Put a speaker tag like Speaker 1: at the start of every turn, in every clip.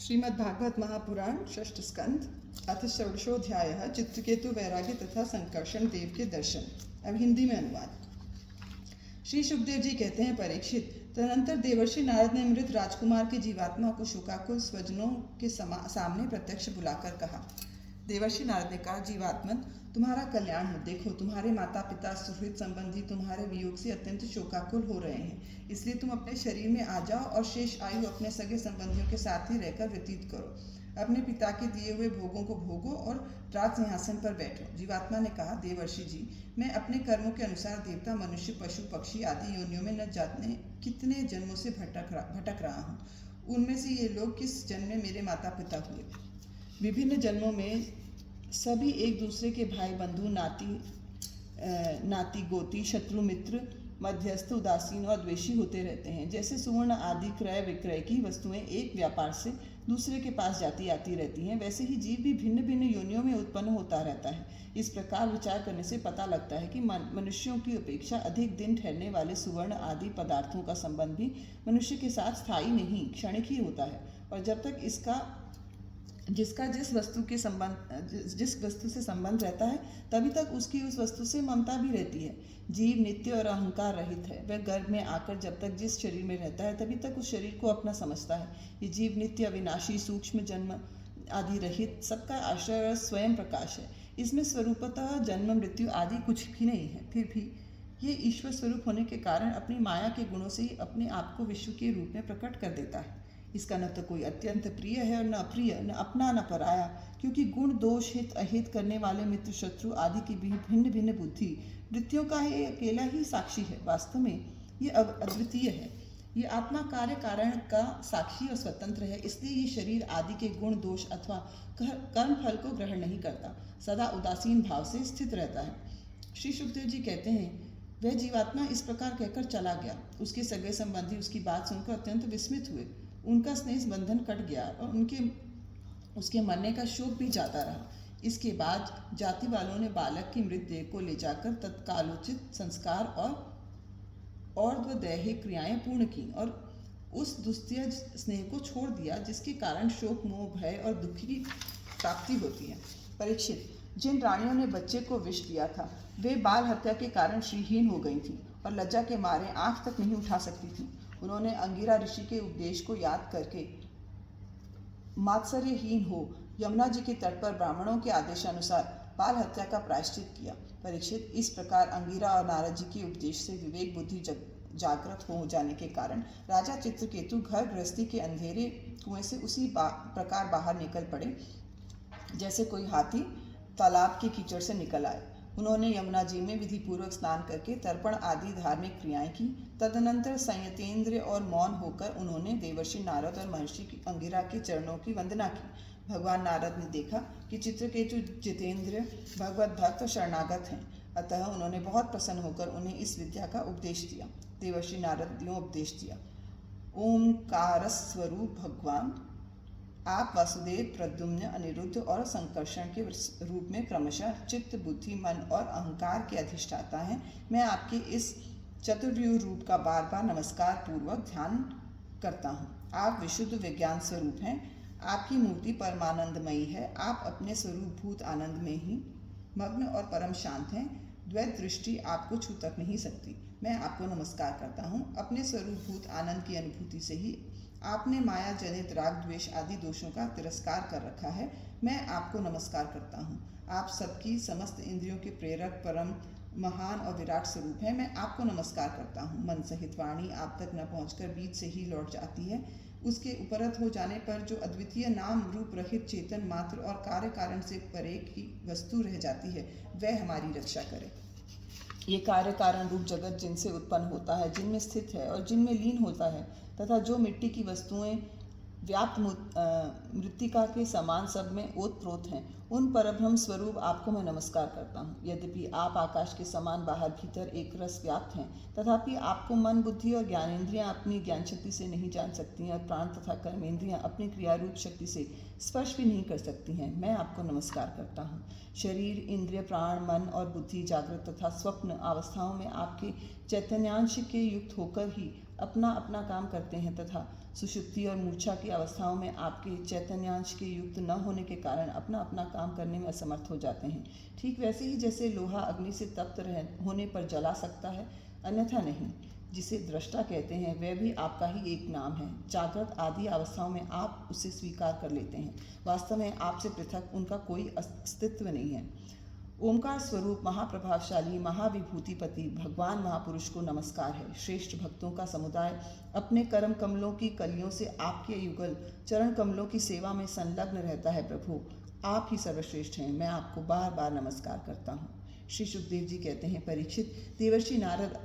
Speaker 1: श्रीमद्भागवत महापुराण षष्ठ स्कंध अथ षोडशोध्याय चित्रकेतु वैराग्य तथा संकर्षण देव के दर्शन। अब हिंदी में अनुवाद। श्री सुखदेव जी कहते हैं, परीक्षित, तदनंतर देवर्षि नारद ने मृत राजकुमार के जीवात्मा को शोकाकुल स्वजनों के सामने प्रत्यक्ष बुलाकर कहा। देवर्षि नारद ने कहा, जीवात्मन, तुम्हारा कल्याण हो। देखो, तुम्हारे माता पिता सुहृद संबंधी तुम्हारे वियोग से अत्यंत शोकाकुल हो रहे हैं, इसलिए तुम अपने शरीर में आ जाओ और शेष आयु अपने सगे संबंधियों के साथ ही रहकर व्यतीत करो। अपने पिता के दिए हुए भोगों को भोगो और राज सिंहासन पर बैठो। जीवात्मा ने कहा, देवर्षि जी, मैं अपने कर्मों के अनुसार देवता, मनुष्य, पशु, पक्षी आदि योनियों में न जाने कितने जन्मों से भटक रहा हूँ। उनमें से ये लोग किस जन्म में मेरे माता पिता हुए। विभिन्न जन्मों में सभी एक दूसरे के भाई, बंधु, नाती गोती, शत्रु, मित्र, मध्यस्थ, उदासीन और द्वेषी होते रहते हैं। जैसे सुवर्ण आदि क्रय विक्रय की वस्तुएं एक व्यापार से दूसरे के पास जाती आती रहती हैं, वैसे ही जीव भी भिन्न भिन्न योनियों में उत्पन्न होता रहता है। इस प्रकार विचार करने से पता लगता है कि मनुष्यों की अपेक्षा अधिक दिन ठहरने वाले सुवर्ण आदि पदार्थों का संबंध भी मनुष्य के साथ स्थायी नहीं, क्षणिक ही होता है। और जब तक जिसका जिस वस्तु से संबंध रहता है, तभी तक उसकी उस वस्तु से ममता भी रहती है। जीव नित्य और अहंकार रहित है। वह गर्भ में आकर जब तक जिस शरीर में रहता है, तभी तक उस शरीर को अपना समझता है। ये जीव नित्य, अविनाशी, सूक्ष्म, जन्म आदि रहित, सबका आश्रय और स्वयं प्रकाश है। इसमें स्वरूपतः जन्म मृत्यु आदि कुछ भी नहीं है। फिर भी ये ईश्वर स्वरूप होने के कारण अपनी माया के गुणों से ही अपने आप को विश्व के रूप में प्रकट कर देता है। इसका न तो कोई अत्यंत प्रिय है और न अप्रिय, न अपना न पराया, क्योंकि गुण दोष हित अहित करने वाले मित्र शत्रु आदि की भी भिन्न भिन्न बुद्धि वृत्तियों का ये अकेला ही साक्षी है। वास्तव में ये अद्वितीय है। ये आत्मा कार्य कारण का साक्षी और स्वतंत्र है, इसलिए ये शरीर आदि के गुण दोष अथवा कर्म फल को ग्रहण नहीं करता, सदा उदासीन भाव से स्थित रहता है। श्री सुखदेव जी कहते हैं, वह जीवात्मा इस प्रकार कहकर चला गया। उसके सगे संबंधी उसकी बात सुनकर अत्यंत विस्मित हुए। उनका स्नेह बंधन कट गया और उसके मरने का शोक भी जाता रहा। इसके बाद जाति वालों ने बालक की मृतदेह को ले जाकर तत्कालोचित संस्कार और दैहिक क्रियाएं पूर्ण की और उस दुस्त्य स्नेह को छोड़ दिया, जिसके कारण शोक, मोह, भय और दुख की प्राप्ति होती है। परीक्षित, जिन रानियों ने बच्चे को विष दिया था, वे बाल हत्या के कारण श्रीहीन हो गई थीं और लज्जा के मारे आंख तक नहीं उठा सकती थीं। उन्होंने अंगिरा ऋषि के उपदेश को याद करके मात्सर्यहीन हो यमुना जी के तट पर ब्राह्मणों के आदेशानुसार बाल हत्या का प्रायश्चित किया। परीक्षित, इस प्रकार अंगिरा और नारद जी के उपदेश से विवेक बुद्धि जागृत हो जाने के कारण राजा चित्रकेतु घर गृहस्थी के अंधेरे कुएं से उसी प्रकार बाहर निकल पड़े जैसे कोई हाथी तालाब के कीचड़ से निकल आए। उन्होंने यमुना जी में विधि पूर्वक स्नान करके तर्पण आदि धार्मिक क्रियाएं की। तदनंतर संयतेंद्र और मौन होकर उन्होंने देवर्षि नारद और महर्षि अंगिरा के चरणों की वंदना की। भगवान नारद ने देखा कि चित्रकेतु जितेंद्र भगवत भक्त और शरणागत हैं, अतः उन्होंने बहुत प्रसन्न होकर उन्हें इस विद्या का उपदेश दिया। देवर्षि नारद ने उपदेश दिया, ओंकार स्वरूप भगवान, आप वासुदेव, प्रद्युम्न, अनिरुद्ध और संकर्षण के रूप में क्रमशः चित्त, बुद्धि, मन और अहंकार के अधिष्ठाता हैं। मैं आपके इस चतुर्व्यूह रूप का बार बार नमस्कार पूर्वक ध्यान करता हूँ। आप विशुद्ध विज्ञान स्वरूप हैं। आपकी मूर्ति परमानंदमयी है। आप अपने स्वरूप भूत आनंद में ही मग्न और परम शांत हैं। द्वैत दृष्टि आपको छू तक नहीं सकती। मैं आपको नमस्कार करता हूँ। अपने स्वरूप भूत आनंद की अनुभूति से ही आपने माया जनित राग, द्वेष आदि दोषों का तिरस्कार कर रखा है। मैं आपको नमस्कार करता हूँ। आप सबकी समस्त इंद्रियों के प्रेरक, परम महान और विराट स्वरूप है। मैं आपको नमस्कार करता हूँ। मन सहित वाणी आप तक न पहुँचकर बीच से ही लौट जाती है। उसके उपरत हो जाने पर जो अद्वितीय नाम रूप रहित चेतन मात्र और कार्य कारण से परे की वस्तु रह जाती है, वह हमारी रक्षा करे। ये कार्य कारण रूप जगत जिनसे उत्पन्न होता है, जिनमें स्थित है और जिनमें लीन होता है, तथा जो मिट्टी की वस्तुएं व्याप्त मृत्तिका के समान सब में ओतप्रोत हैं, उन परब्रह्म स्वरूप आपको मैं नमस्कार करता हूँ। यद्यपि आप आकाश के समान बाहर भीतर एक रस व्याप्त हैं, तथापि आपको मन, बुद्धि और ज्ञानेंद्रियाँ अपनी ज्ञान शक्ति से नहीं जान सकती हैं और प्राण तथा कर्मेंद्रियाँ अपनी क्रियारूप शक्ति से स्पर्श भी नहीं कर सकती हैं। मैं आपको नमस्कार करता हूँ। शरीर, इंद्रिय, प्राण, मन और बुद्धि जागृत तथा स्वप्न अवस्थाओं में आपके चैतन्यांश के युक्त होकर ही अपना अपना काम करते हैं तथा सुषुप्ति और मूर्छा की अवस्थाओं में आपके चैतन्यांश के युक्त न होने के कारण अपना अपना काम करने में असमर्थ हो जाते हैं। ठीक वैसे ही जैसे लोहा अग्नि से तप्त होने पर जला सकता है, अन्यथा नहीं। जिसे दृष्टा कहते हैं वह भी आपका ही एक नाम है। जागृत आदि अवस्थाओं में आप उसे स्वीकार कर लेते हैं। वास्तव में आपसे पृथक उनका कोई अस्तित्व नहीं है। ओंकार स्वरूप महाप्रभावशाली महाविभूतिपति भगवान महापुरुष को नमस्कार है। श्रेष्ठ भक्तों का समुदाय अपने कर्म कमलों की कलियों से आपके युगल चरण कमलों की सेवा में संलग्न रहता है। प्रभु आप ही सर्वश्रेष्ठ हैं, मैं आपको बार बार नमस्कार करता हूँ। श्री सुखदेव जी कहते हैं, परीक्षित, देवर्षि नारद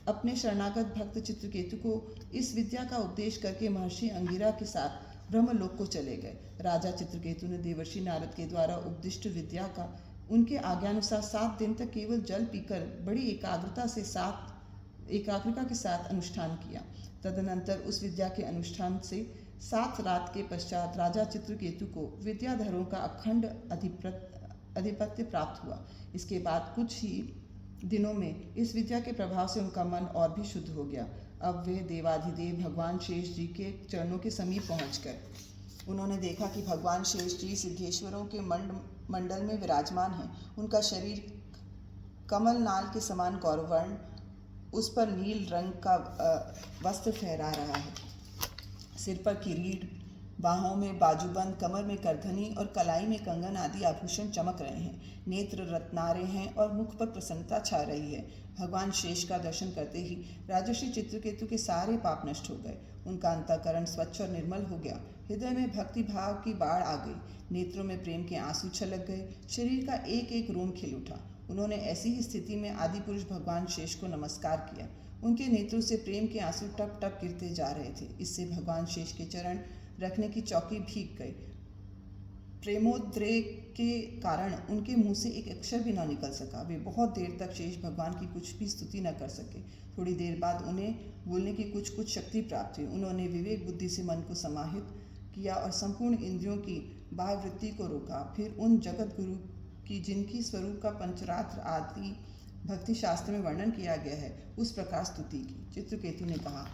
Speaker 1: अपने शरणागत भक्त चित्रकेतु को इस विद्या का उपदेश करके महर्षि अंगिरा के साथ ब्रह्मलोक को चले गए। राजा चित्रकेतु ने देवर्षि नारद के द्वारा उपदिष्ट विद्या का उनके आज्ञानुसार 7 दिन तक केवल जल पीकर बड़ी एकाग्रता के साथ अनुष्ठान किया। तदनंतर उस विद्या के अनुष्ठान से 7 रात के पश्चात राजा चित्रकेतु को विद्याधरों का अखंड अधिपत्य प्राप्त हुआ। इसके बाद कुछ ही दिनों में इस विद्या के प्रभाव से उनका मन और भी शुद्ध हो गया। अब वे देवाधिदेव भगवान शेष जी के चरणों के समीप पहुँच गए। उन्होंने देखा कि भगवान शेष जी सिद्धेश्वरों के मंडल में विराजमान हैं। उनका शरीर कमल नाल के समान गौरवर्ण, उस पर नील रंग का वस्त्र फहरा रहा है। सिर पर किरीट, बाहों में बाजूबंद, कमर में करधनी और कलाई में कंगन आदि आभूषण चमक रहे हैं। नेत्र रत्नारे हैं और मुख पर प्रसन्नता छा रही है। भगवान शेष का दर्शन करते ही राजर्षि चित्रकेतु के सारे पाप नष्ट हो गए। उनका अंतःकरण स्वच्छ और निर्मल हो गया। हृदय में भक्ति भाव की बाढ़ आ गई। नेत्रों में प्रेम के आंसू छलक गए। शरीर का एक एक रोम खिल उठा। उन्होंने ऐसी ही स्थिति में आदि पुरुष भगवान शेष को नमस्कार किया। उनके नेत्रों से प्रेम के आंसू टप टप गिरते जा रहे थे। इससे भगवान शेष के चरण रखने की चौकी भीग गई। प्रेमोद्रेक के कारण उनके मुंह से एक अक्षर भी न निकल सका। वे बहुत देर तक शेष भगवान की कुछ भी स्तुति न कर सके। थोड़ी देर बाद उन्हें बोलने की कुछ शक्ति प्राप्त हुई। उन्होंने विवेक बुद्धि से मन को समाहित किया और संपूर्ण इंद्रियों की बाह्य वृत्ति को रोका। फिर उन जगत गुरु की जिनकी स्वरूप का पंचरात्र आदि भक्ति शास्त्र में वर्णन किया गया है, उस प्रकार स्तुति की। चित्रकेतु ने कहा,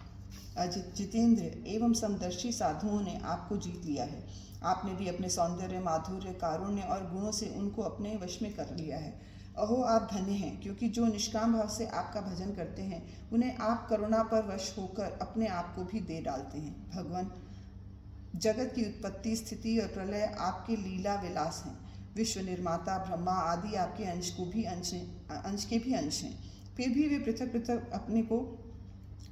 Speaker 1: अजित, जितेंद्र एवं समदर्शी साधुओं ने आपको जीत लिया है। आपने भी अपने सौंदर्य, माधुर्य, कारुण्य और गुणों से उनको अपने वश में कर लिया है। अहो, आप धन्य हैं, क्योंकि जो निष्काम भाव से आपका भजन करते हैं उन्हें आप करुणा पर वश होकर अपने आप को भी दे डालते हैं। भगवान, जगत की उत्पत्ति, स्थिति और प्रलय आपके लीला विलास हैं। विश्व निर्माता ब्रह्मा आदि आपके अंश के भी अंश हैं। फिर भी वे पृथक पृथक अपने को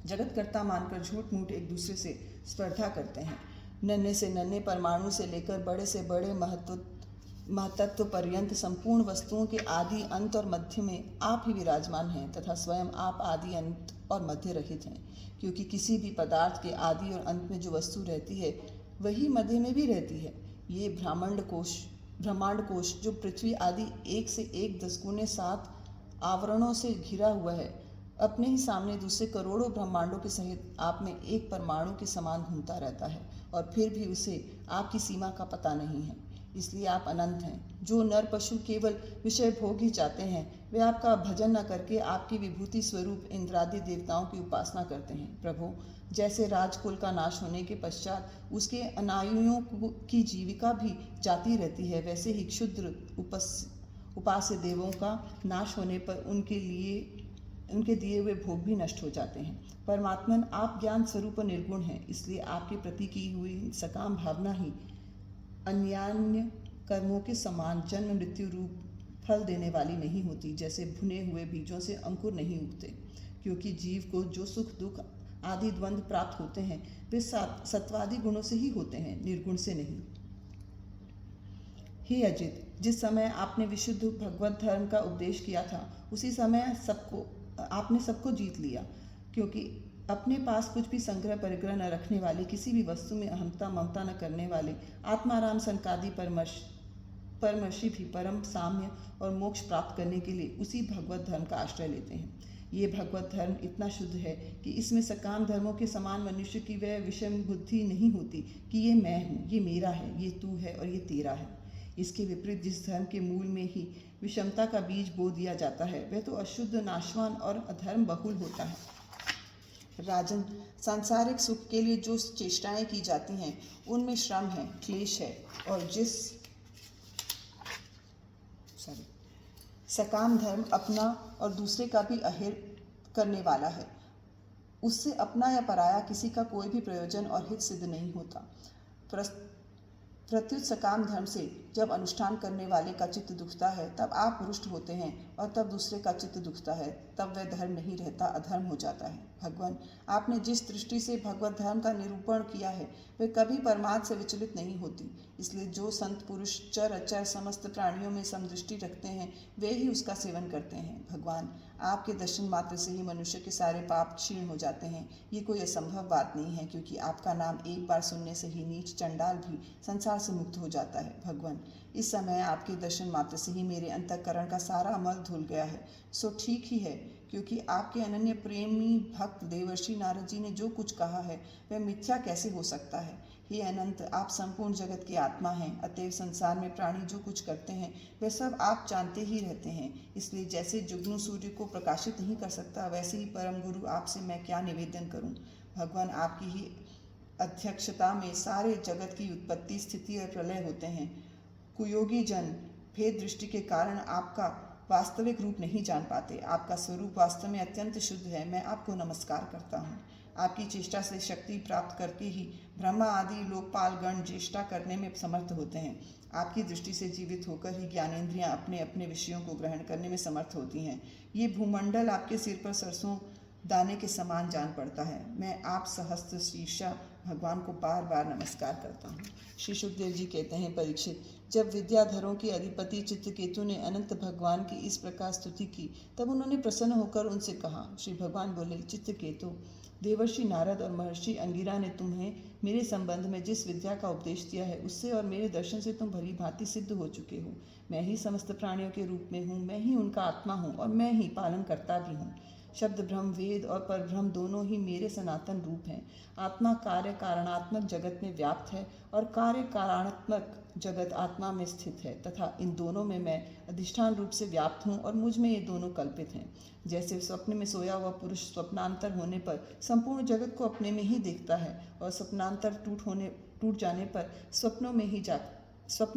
Speaker 1: जगतकर्ता मानकर झूठ मूठ एक दूसरे से स्पर्धा करते हैं। नन्हे से नन्हे परमाणु से लेकर बड़े से बड़े महतत्व पर्यंत संपूर्ण वस्तुओं के आदि, अंत और मध्य में आप ही विराजमान हैं तथा स्वयं आप आदि, अंत और मध्य रहित हैं। क्योंकि किसी भी पदार्थ के आदि और अंत में जो वस्तु रहती है वही मध्य में भी रहती है। ये ब्रह्मांड कोश जो पृथ्वी आदि 1 से 1 10 गुने 7 आवरणों से घिरा हुआ है, अपने ही सामने दूसरे करोड़ों ब्रह्मांडों के सहित आप में एक परमाणु के समान घूमता रहता है और फिर भी उसे आपकी सीमा का पता नहीं है। इसलिए आप अनंत हैं। जो नर पशु केवल विषय भोग ही चाहते हैं वे आपका भजन न करके आपकी विभूति स्वरूप इंद्रादि देवताओं की उपासना करते हैं। प्रभु, जैसे राजकुल का नाश होने के पश्चात उसके अनायुओं की जीविका भी जाती रहती है, वैसे ही क्षुद्र उपास्य देवों का नाश होने पर उनके दिए हुए भोग भी नष्ट हो जाते हैं। परमात्मन, आप ज्ञान स्वरूप निर्गुण हैं, इसलिए आपके प्रति की हुई सकाम भावना ही अन्यान्य कर्मों के समान जन्म मृत्यु रूप फल देने वाली नहीं होती। जैसे भुने हुए बीजों से अंकुर नहीं उगते। क्योंकि जीव को जो सुख दुख आदि द्वंद्व प्राप्त होते हैं वे सत्वादि गुणों से ही होते हैं, निर्गुण से नहीं। हे अजित, जिस समय आपने विशुद्ध भगवत धर्म का उपदेश किया था उसी समय आपने सबको जीत लिया। क्योंकि अपने पास कुछ भी संग्रह परिग्रह न रखने वाले, किसी भी वस्तु में अहंता ममता न करने वाले, आत्माराम संकादि परमर्षि भी परम साम्य और मोक्ष प्राप्त करने के लिए उसी भगवत धर्म का आश्रय लेते हैं। ये भगवत धर्म इतना शुद्ध है कि इसमें सकाम धर्मों के समान मनुष्य की वह विषम बुद्धि नहीं होती कि ये मैं हूँ, ये मेरा है, ये तू है और ये तेरा है। इसके विपरीत जिस धर्म के मूल में ही विषमता का बीज बो दिया जाता है वह तो अशुद्ध, नाशवान और अधर्म बहुल होता है। राजन, सांसारिक सुख के लिए जो चेष्टाएं की जाती हैं उनमें श्रम है, क्लेश है, और सकाम धर्म अपना और दूसरे का भी अहित करने वाला है, उससे अपना या पराया किसी का कोई भी प्रयोजन और हित सिद्ध नहीं होता। प्रत्युत सकाम धर्म से जब अनुष्ठान करने वाले का चित्त दुखता है तब आप रुष्ट होते हैं, और तब दूसरे का चित्त दुखता है तब वह धर्म नहीं रहता, अधर्म हो जाता है। भगवान, आपने जिस दृष्टि से भगवत धर्म का निरूपण किया है वह कभी परमार्थ से विचलित नहीं होती, इसलिए जो संत पुरुष चर अचर समस्त प्राणियों में समदृष्टि रखते हैं वे ही उसका सेवन करते हैं। भगवान, आपके दर्शन मात्र से ही मनुष्य के सारे पाप क्षीण हो जाते हैं। ये कोई असंभव बात नहीं है, क्योंकि आपका नाम एक बार सुनने से ही नीच चंडाल भी संसार से मुक्त हो जाता है। भगवान, इस समय आपके दर्शन मात्र से ही मेरे अंतःकरण का सारा मल धुल गया है, सो ठीक ही है, क्योंकि आपके अनन्य प्रेमी भक्त देवर्षि नारद जी ने जो कुछ कहा है वह मिथ्या कैसे हो सकता है। हे अनंत, आप संपूर्ण जगत की आत्मा हैं, अतएव संसार में प्राणी जो कुछ करते हैं वे सब आप जानते ही रहते हैं। इसलिए जैसे जुगनू सूर्य को प्रकाशित नहीं कर सकता, वैसे ही परम गुरु आपसे मैं क्या निवेदन करूं। भगवान, आपकी ही अध्यक्षता में सारे जगत की उत्पत्ति, स्थिति और प्रलय होते हैं। कुयोगी जन भेद दृष्टि के कारण आपका वास्तविक रूप नहीं जान पाते। आपका स्वरूप वास्तव में अत्यंत शुद्ध है। मैं आपको नमस्कार करता हूँ। आपकी चेष्टा से शक्ति प्राप्त करके ही ब्रह्मा आदि लोकपाल गण चेष्टा करने में समर्थ होते हैं। आपकी दृष्टि से जीवित होकर ही ज्ञानेंद्रियां अपने अपने विषयों को ग्रहण करने में समर्थ होती हैं। ये भूमंडल आपके सिर पर सरसों दाने के समान जान पड़ता है। मैं आप सहस्त्र शीर्षा भगवान को बार बार नमस्कार करता हूँ। श्री सुखदेव जी कहते हैं, परीक्षित, जब विद्याधरों के अधिपति चित्रकेतु ने अनंत भगवान की इस प्रकार स्तुति की तब उन्होंने प्रसन्न होकर उनसे कहा। श्री भगवान बोले, चित्रकेतु, देवर्षि नारद और महर्षि अंगिरा ने तुम्हें मेरे संबंध में जिस विद्या का उपदेश दिया है उससे और मेरे दर्शन से तुम भली भांति सिद्ध हो चुके हो। मैं ही समस्त प्राणियों के रूप में हूँ, मैं ही उनका आत्मा हूँ और मैं ही पालन करता भी हूँ। शब्द ब्रह्म, वेद और परब्रह्म दोनों ही मेरे सनातन रूप हैं। आत्मा कार्य कारणात्मक जगत में व्याप्त है और कार्य कारणात्मक जगत आत्मा में स्थित है, तथा इन दोनों में मैं अधिष्ठान रूप से व्याप्त हूँ और मुझ में ये दोनों कल्पित हैं। जैसे स्वप्न में सोया हुआ पुरुष स्वप्नांतर होने पर संपूर्ण जगत को अपने में ही देखता है और स्वप्नांतर टूट जाने पर स्वप्न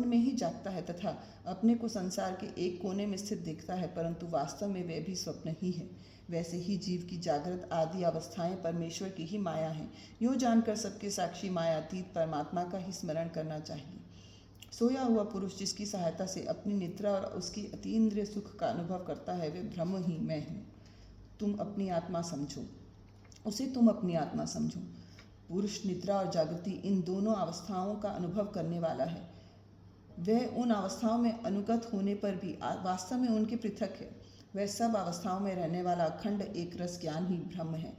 Speaker 1: में ही जागता है तथा अपने को संसार के एक कोने में स्थित देखता है, परंतु वास्तव में वह भी स्वप्न ही है। वैसे ही जीव की जागृत आदि अवस्थाएं परमेश्वर की ही माया हैं। यूँ जानकर सबके साक्षी मायातीत परमात्मा का ही स्मरण करना चाहिए। सोया हुआ पुरुष जिसकी सहायता से अपनी निद्रा और उसकी अतीन्द्रिय सुख का अनुभव करता है वे ब्रह्म ही मैं हूँ। तुम अपनी आत्मा समझो, उसे तुम अपनी आत्मा समझो। पुरुष निद्रा और जागृति इन दोनों अवस्थाओं का अनुभव करने वाला है। वह उन अवस्थाओं में अनुगत होने पर भी वास्तव में उनके पृथक है। वह सब अवस्थाओं में रहने वाला अखंड एक रस ज्ञान ही ब्रह्म है,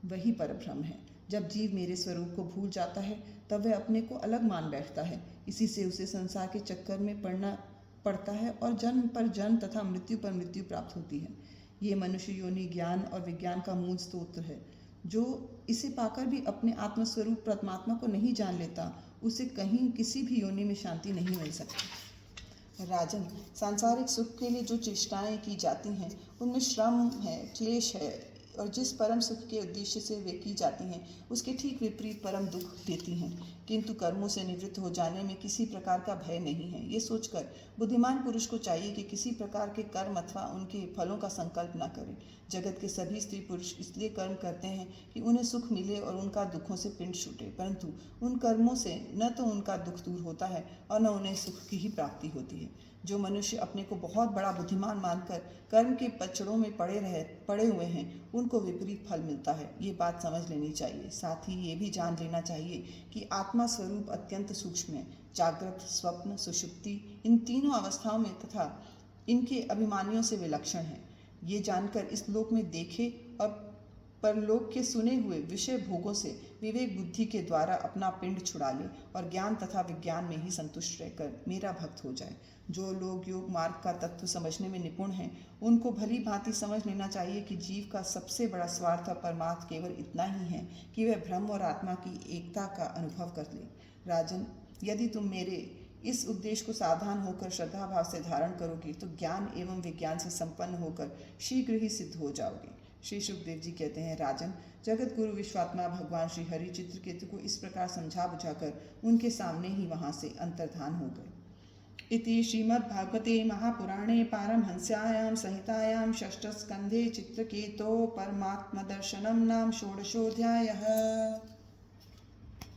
Speaker 1: वही पर ब्रह्म है। जब जीव मेरे स्वरूप को भूल जाता है तब वह अपने को अलग मान बैठता है। इसी से उसे संसार के चक्कर में पड़ना पड़ता है और जन्म पर जन्म तथा मृत्यु पर मृत्यु प्राप्त होती है। ये मनुष्य योनि ज्ञान और विज्ञान का मूल स्रोत है। जो इसे पाकर भी अपने आत्मस्वरूप परमात्मा को नहीं जान लेता उसे कहीं किसी भी योनि में शांति नहीं मिल सकती। राजन, सांसारिक सुख के लिए जो चेष्टाएं की जाती हैं उनमें श्रम है, क्लेश है, और जिस परम सुख के उद्देश्य से वे की जाती हैं उसके ठीक विपरीत परम दुख देती हैं। किंतु कर्मों से निवृत्त हो जाने में किसी प्रकार का भय नहीं है। ये सोचकर बुद्धिमान पुरुष को चाहिए कि किसी प्रकार के कर्म अथवा उनके फलों का संकल्प न करे। जगत के सभी स्त्री पुरुष इसलिए कर्म करते हैं कि उन्हें सुख मिले और उनका दुखों से पिंड छूटे, परंतु उन कर्मों से न तो उनका दुख दूर होता है और न उन्हें सुख की ही प्राप्ति होती है। जो मनुष्य अपने को बहुत बड़ा बुद्धिमान मानकर कर्म के पचड़ों में पड़े हुए हैं उनको विपरीत फल मिलता है। ये बात समझ लेनी चाहिए। साथ ही ये भी जान लेना चाहिए कि आत्मा स्वरूप अत्यंत सूक्ष्म है। जागृत, स्वप्न, सुषुप्ति इन तीनों अवस्थाओं में तथा इनके अभिमानियों से विलक्षण है। ये जानकर इस लोक में देखे और परलोक के सुने हुए विषय भोगों से विवेक बुद्धि के द्वारा अपना पिंड छुड़ा ले और ज्ञान तथा विज्ञान में ही संतुष्ट रहकर मेरा भक्त हो जाए। जो लोग योग मार्ग का तत्व समझने में निपुण हैं उनको भली भांति समझ लेना चाहिए कि जीव का सबसे बड़ा स्वार्थ और परमार्थ केवल इतना ही है कि वह ब्रह्म और आत्मा की एकता का अनुभव कर ले। राजन, यदि तुम मेरे इस उद्देश्य को सावधान होकर श्रद्धा भाव से धारण करोगे तो ज्ञान एवं विज्ञान से संपन्न होकर शीघ्र ही सिद्ध हो जाओगे। श्री सुखदेव जी कहते हैं, राजन, जगत गुरु विश्वात्मा भगवान श्री हरि चित्रकेतु को इस प्रकार समझा बुझाकर उनके सामने ही वहां से अंतर्धान हो गए। इति श्रीमद्भागवते महापुराणे पारमहंस्यायां संहितायां षष्ठस्कन्धे चित्रकेतो परमात्मदर्शनं नाम षोडशोऽध्यायः।